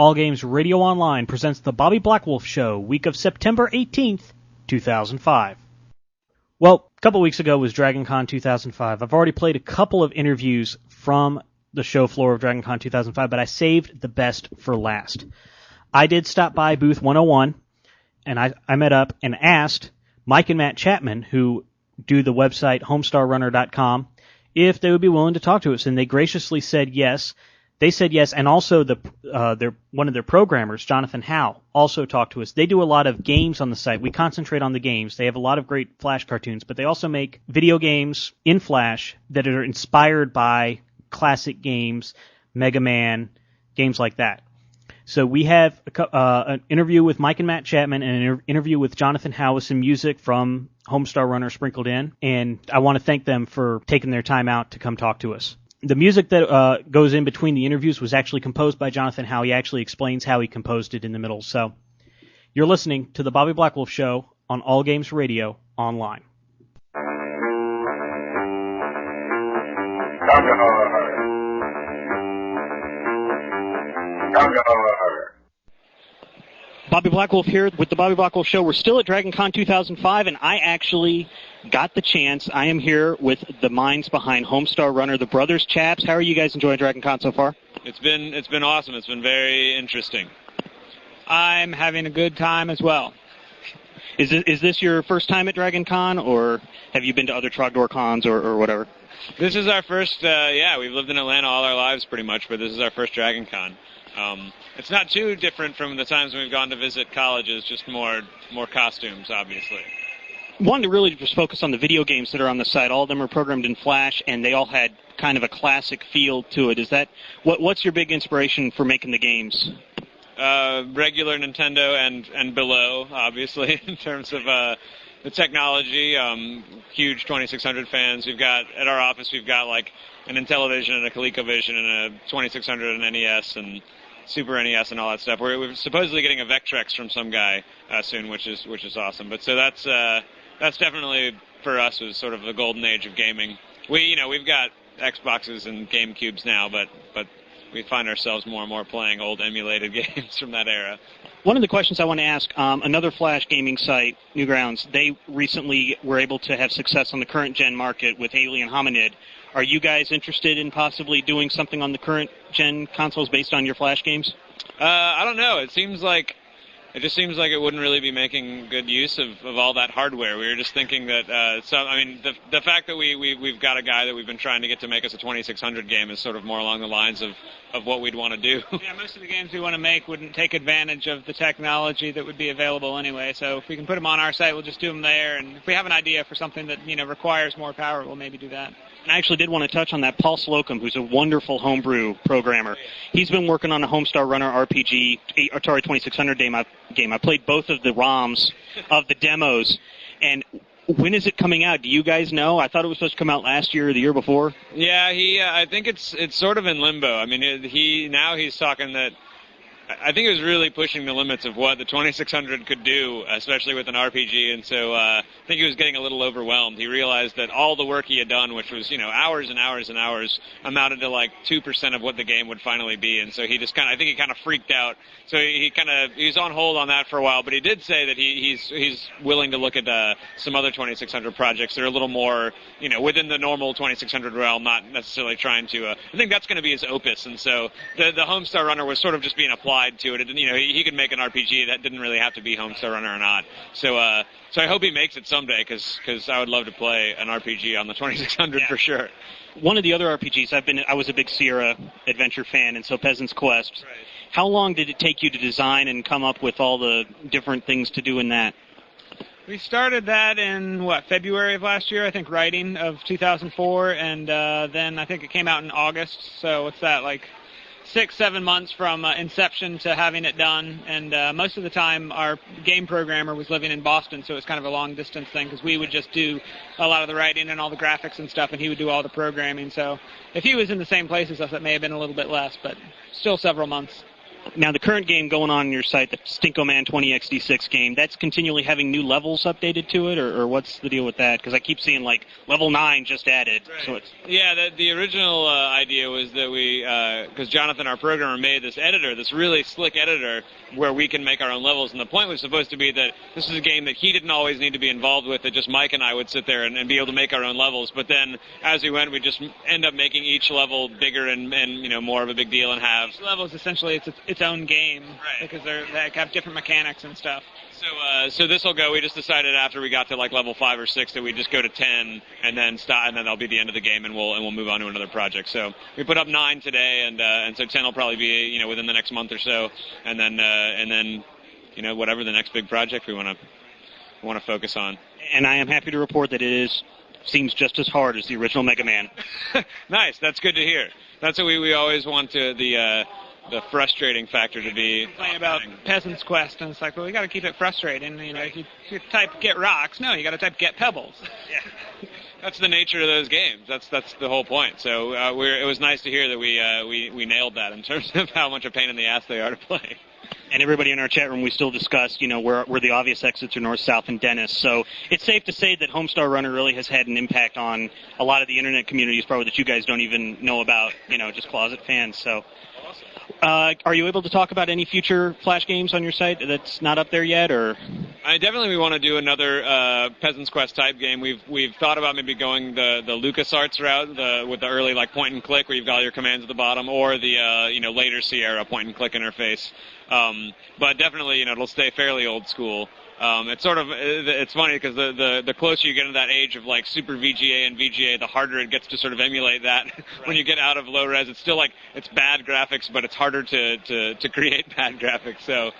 All Games Radio Online presents the Bobby Blackwolf Show, week of September 18th, 2005. Well, a couple weeks ago was DragonCon 2005. I've already played a couple of interviews from the show floor of DragonCon 2005, but I saved the best for last. I did stop by booth 101, and I met up and asked Mike and Matt Chapman, who do the website homestarrunner.com, if they would be willing to talk to us, and they graciously said yes. They said yes, and also one of their programmers, Jonathan Howe, also talked to us. They do a lot of games on the site. We concentrate on the games. They have a lot of great Flash cartoons, but they also make video games in Flash that are inspired by classic games, Mega Man, games like that. So we have an interview with Mike and Matt Chapman and an interview with Jonathan Howe with some music from Homestar Runner sprinkled in, and I want to thank them for taking their time out to come talk to us. The music that goes in between the interviews was actually composed by Jonathan Howe. He actually explains how he composed it in the middle. So you're listening to the Bobby Blackwolf Show on All Games Radio Online. Bobby Blackwolf here with the Bobby Blackwolf Show. We're still at DragonCon 2005, and I actually got the chance. I am here with the minds behind Homestar Runner, the brothers Chaps. How are you guys enjoying DragonCon so far? It's been awesome. It's been very interesting. I'm having a good time as well. Is this your first time at DragonCon, or have you been to other Trogdor cons or whatever? This is our first, we've lived in Atlanta all our lives pretty much, but this is our first DragonCon. It's not too different from the times when we've gone to visit colleges, just more costumes, obviously. Wanted to really just focus on the video games that are on the site. All of them are programmed in Flash, and they all had kind of a classic feel to it. Is that what's your big inspiration for making the games? Regular Nintendo and below, obviously, in terms of the technology. Huge 2600 fans. At our office, we've got like an Intellivision and a ColecoVision and a 2600 and NES and Super NES and all that stuff. We're supposedly getting a Vectrex from some guy soon, which is awesome. But so that's definitely for us was sort of the golden age of gaming. We've got Xboxes and GameCubes now, but we find ourselves more and more playing old emulated games from that era. One of the questions I want to ask, another Flash gaming site, Newgrounds, they recently were able to have success on the current gen market with Alien Hominid. Are you guys interested in possibly doing something on the current gen consoles based on your Flash games? I don't know. It just seems like it wouldn't really be making good use of all that hardware. We were just thinking that, the fact that we've got a guy that we've been trying to get to make us a 2600 game is sort of more along the lines of what we'd want to do. Yeah, most of the games we want to make wouldn't take advantage of the technology that would be available anyway. So if we can put them on our site, we'll just do them there. And if we have an idea for something that, requires more power, we'll maybe do that. I actually did want to touch on that. Paul Slocum, who's a wonderful homebrew programmer. He's been working on a Homestar Runner RPG, Atari 2600 game. I played both of the ROMs of the demos. And when is it coming out? Do you guys know? I thought it was supposed to come out last year or the year before. Yeah, I think it's sort of in limbo. I mean, he's talking that. I think it was really pushing the limits of what the 2600 could do, especially with an RPG, and so I think he was getting a little overwhelmed. He realized that all the work he had done, which was, hours and hours and hours, amounted to like 2% of what the game would finally be, and so he just I think he kind of freaked out. So he was on hold on that for a while, but he did say that he's willing to look at some other 2600 projects that are a little more, within the normal 2600 realm, not necessarily trying to. I think that's going to be his opus, and so the Homestar Runner was sort of just being applied to it. He could make an RPG that didn't really have to be Homestar Runner or not. So I hope he makes it someday, because I would love to play an RPG on the 2600 for sure. One of the other RPGs, I was a big Sierra Adventure fan, and so Peasant's Quest. Right. How long did it take you to design and come up with all the different things to do in that? We started that in, February of last year, I think, writing of 2004, and then I think it came out in August, so what's that, 6-7 months from inception to having it done, and most of the time our game programmer was living in Boston, so it was kind of a long-distance thing, because we would just do a lot of the writing and all the graphics and stuff, and he would do all the programming, so if he was in the same place as us, it may have been a little bit less, but still several months. Now, the current game going on your site, the Stinko Man 20XD6 game, that's continually having new levels updated to it, or what's the deal with that? Because I keep seeing, like, level 9 just added. Right. So it's... Yeah, the original idea was that we, because Jonathan, our programmer, made this editor, this really slick editor, where we can make our own levels. And the point was supposed to be that this is a game that he didn't always need to be involved with, that just Mike and I would sit there and be able to make our own levels. But then, as we went, we just end up making each level bigger and more of a big deal and have... Each level is essentially its own game, right? Because they have different mechanics and stuff. So this will go. We just decided after we got to like level 5 or 6 that we just go to 10 and then stop, and then that'll be the end of the game, and we'll move on to another project. So we put up 9 today, and so 10 will probably be within the next month or so, and then whatever the next big project we want to focus on. And I am happy to report that it seems just as hard as the original Mega Man. Nice. That's good to hear. That's what we always want the frustrating factor to be. Playing about Peasant's Quest, and it's like, well, we got to keep it frustrating. If you type get rocks, no, you got to type get pebbles. Yeah. That's the nature of those games. That's the whole point. So it was nice to hear that we nailed that in terms of how much a pain in the ass they are to play. And everybody in our chat room, we still discussed, where the obvious exits are north, south, and Dennis. So it's safe to say that Homestar Runner really has had an impact on a lot of the internet communities, probably that you guys don't even know about, just closet fans. So, are you able to talk about any future Flash games on your site that's not up there yet, or? We want to do another Peasant's Quest type game. We've thought about maybe going the LucasArts route, with the early like point and click where you've got all your commands at the bottom, or the later Sierra point and click interface. But definitely, it'll stay fairly old school. It's funny because the closer you get to that age of like Super VGA and VGA, the harder it gets to sort of emulate that. Right. When you get out of low res, it's still like it's bad graphics, but it's harder to create bad graphics. So,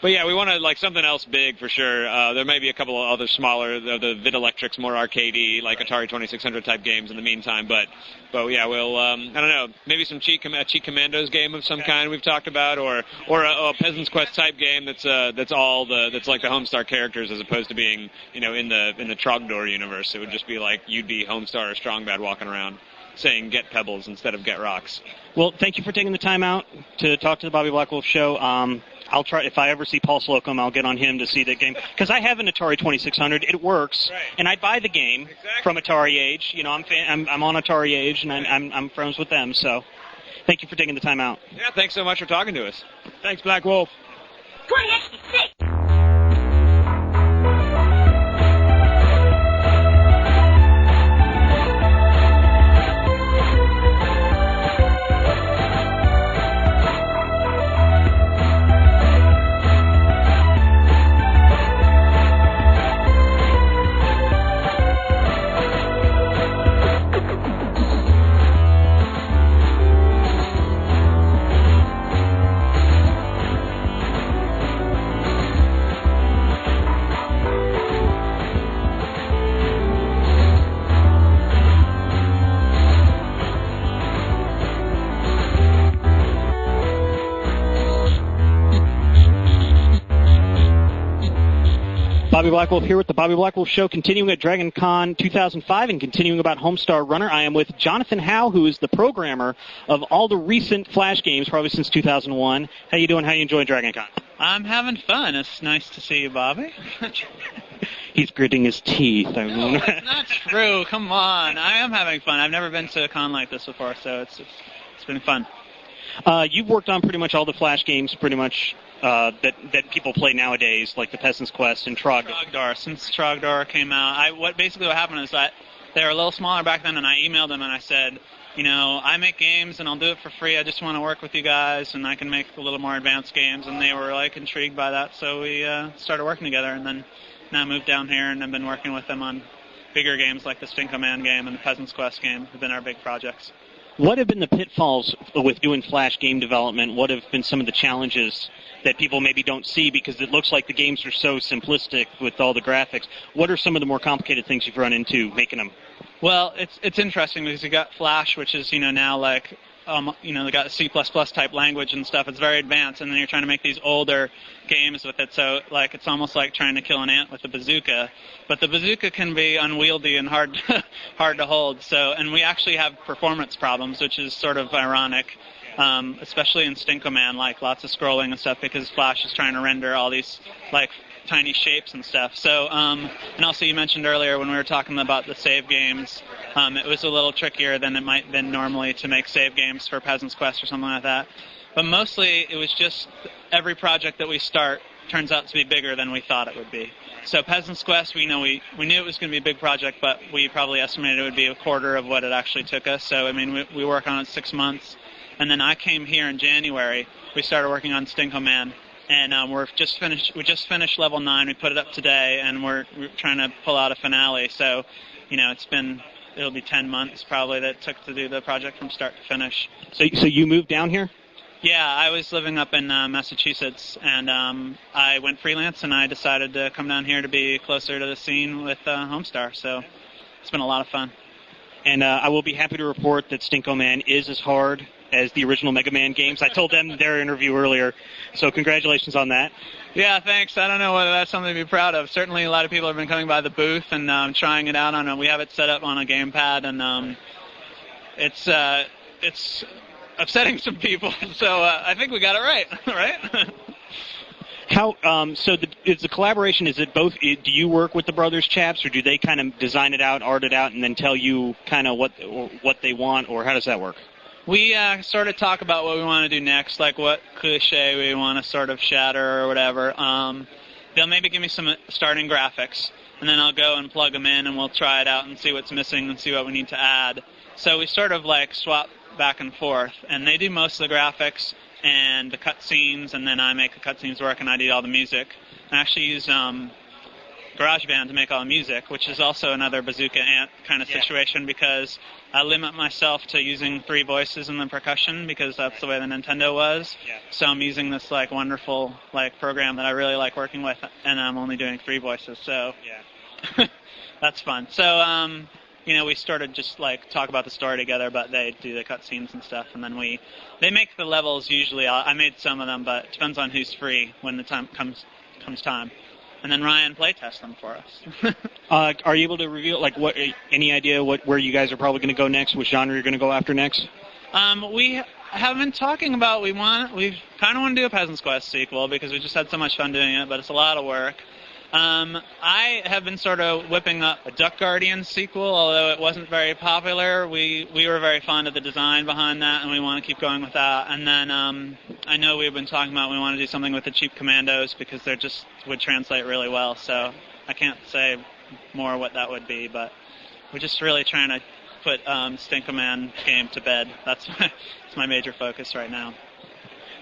but yeah, we want to like something else big for sure. There may be a couple of other smaller, the Videlectrics, more arcadey, like Atari 2600 type games in the meantime. But yeah, we'll I don't know, maybe some Cheat Commandos game of some kind we've talked about, or a Peasant's Quest type game that's like the Homestar characters as opposed to being in the Trogdor universe. It would just be like you'd be Homestar or Strongbad walking around saying get pebbles instead of get rocks. Well, thank you for taking the time out to talk to the Bobby Blackwolf Show. I'll try, if I ever see Paul Slocum, I'll get on him to see the game. Because I have an Atari 2600. It works. Right. And I'd buy the game from Atari Age. I'm on Atari Age, and I'm friends with them. So thank you for taking the time out. Yeah, thanks so much for talking to us. Thanks, Black Wolf. 2066! Bobby Blackwolf here with the Bobby Blackwolf Show, continuing at Dragon Con 2005 and continuing about Homestar Runner. I am with Jonathan Howe, who is the programmer of all the recent Flash games, probably since 2001. How you doing? How you enjoying Dragon Con? I'm having fun. It's nice to see you, Bobby. He's gritting his teeth. No, it's not true. Come on. I am having fun. I've never been to a con like this before, so it's been fun. You've worked on pretty much all the Flash games, pretty much that people play nowadays, like the Peasant's Quest and Trogdor. Since Trogdor came out, what happened is that they were a little smaller back then, and I emailed them and I said, I make games and I'll do it for free. I just want to work with you guys, and I can make a little more advanced games. And they were like intrigued by that, so we started working together. And then now I moved down here and I've been working with them on bigger games like the Stinko Man game and the Peasant's Quest game. Have been our big projects. What have been the pitfalls with doing Flash game development? What have been some of the challenges that people maybe don't see because it looks like the games are so simplistic with all the graphics? What are some of the more complicated things you've run into making them? Well, it's interesting because you got Flash, which is now like they got C++ type language and stuff. It's very advanced, and then you're trying to make these older games with it. So like it's almost like trying to kill an ant with a bazooka. But the bazooka can be unwieldy and hard to hold. So, and we actually have performance problems, which is sort of ironic. especially in Stinkoman, like lots of scrolling and stuff because Flash is trying to render all these like tiny shapes and stuff. So, and also you mentioned earlier when we were talking about the save games, it was a little trickier than it might been normally to make save games for Peasant's Quest or something like that. But mostly it was just every project that we start turns out to be bigger than we thought it would be. So Peasant's Quest, we knew it was going to be a big project, but we probably estimated it would be a quarter of what it actually took us. So, I mean, we work on it 6 months. And then I came here in January. We started working on Stinkoman. And we just finished level 9. We put it up today, and we're trying to pull out a finale. So, it'll be 10 months probably that it took to do the project from start to finish. So you moved down here? Yeah, I was living up in Massachusetts, and I went freelance, and I decided to come down here to be closer to the scene with Homestar. So it's been a lot of fun. And I will be happy to report that Stinkoman is as hard as the original Mega Man games. I told them in their interview earlier, so congratulations on that. Yeah, thanks. I don't know whether that's something to be proud of. Certainly a lot of people have been coming by the booth and trying it out. We have it set up on a gamepad, and it's upsetting some people, so I think we got it right, right? How is the collaboration? Is it both? Do you work with the brothers Chaps, or do they kind of design it out, art it out, and then tell you kind of what they want, or how does that work? We sort of talk about what we want to do next, like what cliche we want to sort of shatter or whatever. They'll maybe give me some starting graphics, and then I'll go and plug them in, and we'll try it out and see what's missing and see what we need to add. So we sort of like swap back and forth, and they do most of the graphics and the cutscenes, and then I make the cutscenes work, and I do all the music. I actually use GarageBand to make all the music, which is also another Bazooka Ant kind of situation because I limit myself to using 3 voices in the percussion because that's the way the Nintendo was. Yeah. So I'm using this like wonderful like program that I really like working with, and I'm only doing 3 voices. So yeah, that's fun. So we sort of just like talk about the story together, but they do the cutscenes and stuff, and then they make the levels usually. I made some of them, but it depends on who's free when the time comes time. And then Ryan playtests them for us. Are you able to reveal any idea where you guys are probably going to go next? Which genre you're going to go after next? We have been talking about we kind of want to do a Peasant's Quest sequel because we just had so much fun doing it, but it's a lot of work. I have been sort of whipping up a Duck Guardian sequel, although it wasn't very popular. We were very fond of the design behind that, and we want to keep going with that. And then I know we've been talking about we want to do something with the Cheap Commandos because they just would translate really well. So I can't say more what that would be, but we're just really trying to put Stinkoman game to bed. That's my major focus right now.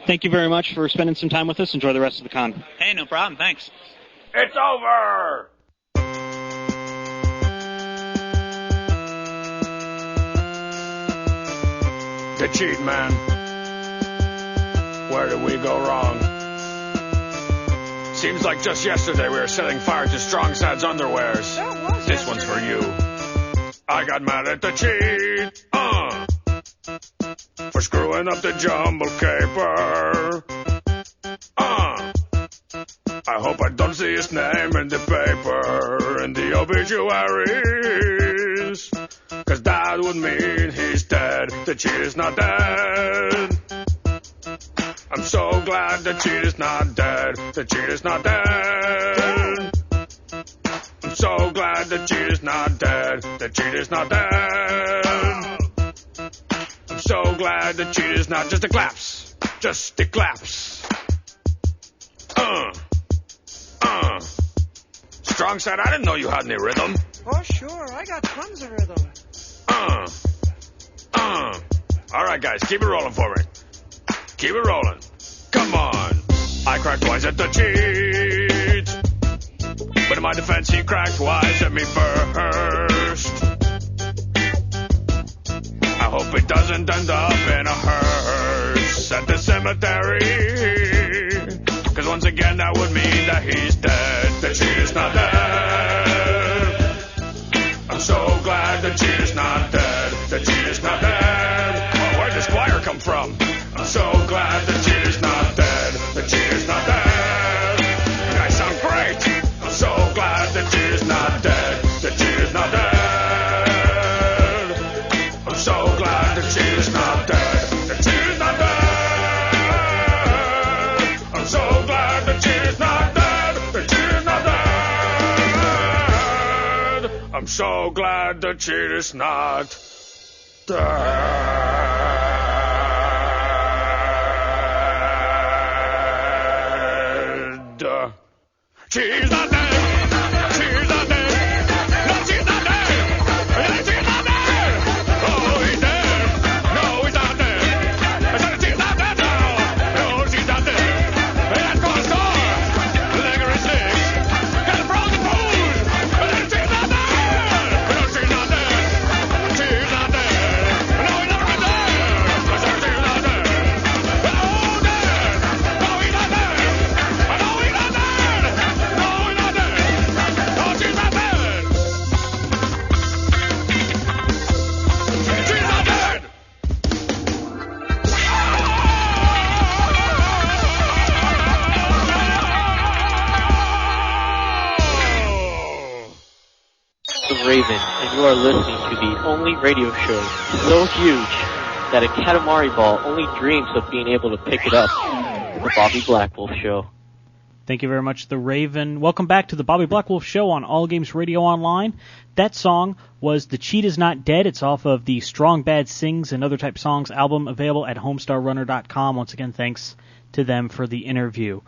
Thank you very much for spending some time with us. Enjoy the rest of the con. Hey, no problem. Thanks. It's over! The Cheat Man. Where did we go wrong? Seems like just yesterday we were setting fire to Strong Sad's underwears. This one's for you. I got mad at the Cheat, for screwing up the jumble caper. I hope I don't see his name in the paper, in the obituaries, 'cause that would mean he's dead. The Cheat is not dead. I'm so glad the Cheat is not dead. The Cheat is not dead. I'm so glad the Cheat is not dead. The Cheat is not dead. I'm so glad the Cheat is not just a claps. Just a claps. Strong Sad, I didn't know you had any rhythm. Oh, sure. I got tons of rhythm. All right, guys, keep it rolling for me. Keep it rolling. Come on. I cracked twice at the Cheat. But in my defense, he cracked twice at me first. I hope it doesn't end up in a hearse at the cemetery. 'Cause once again, that would mean that he's dead. The Cheat is not dead. I'm so glad the Cheat is not dead. The Cheat is not dead. Oh, where'd this choir come from? I'm so glad the Cheat is not dead. The Cheat is not dead. You guys sound great. I'm so glad the Cheat is not dead. The Cheat is not dead. I'm so glad the Cheat is not dead. The Cheat is not dead. I'm so glad the cheat is not dead. She's not dead. She's not dead. No, she's not dead. She's not dead. Oh, he's dead. No, he's not dead. I said she's not dead now. No, she's not dead. Let's go to the store. Liquor and sticks. Get frozen food. She's not dead. No, she's not dead. She's not dead. No, he's never been dead. I said she's not dead. Oh, dead. No, he's not dead. I know he's not dead. No, he's not dead. No, she's not dead. She's not dead. The Raven, and you are listening to the only radio show so huge that a Katamari ball only dreams of being able to pick it up. The Bobby Blackwolf Show. Thank you very much, The Raven. Welcome back to the Bobby Blackwolf Show on All Games Radio Online. That song was The Cheat Is Not Dead. It's off of the Strong Bad Sings and Other Type Songs album, available at homestarrunner.com. Once again, thanks to them for the interview.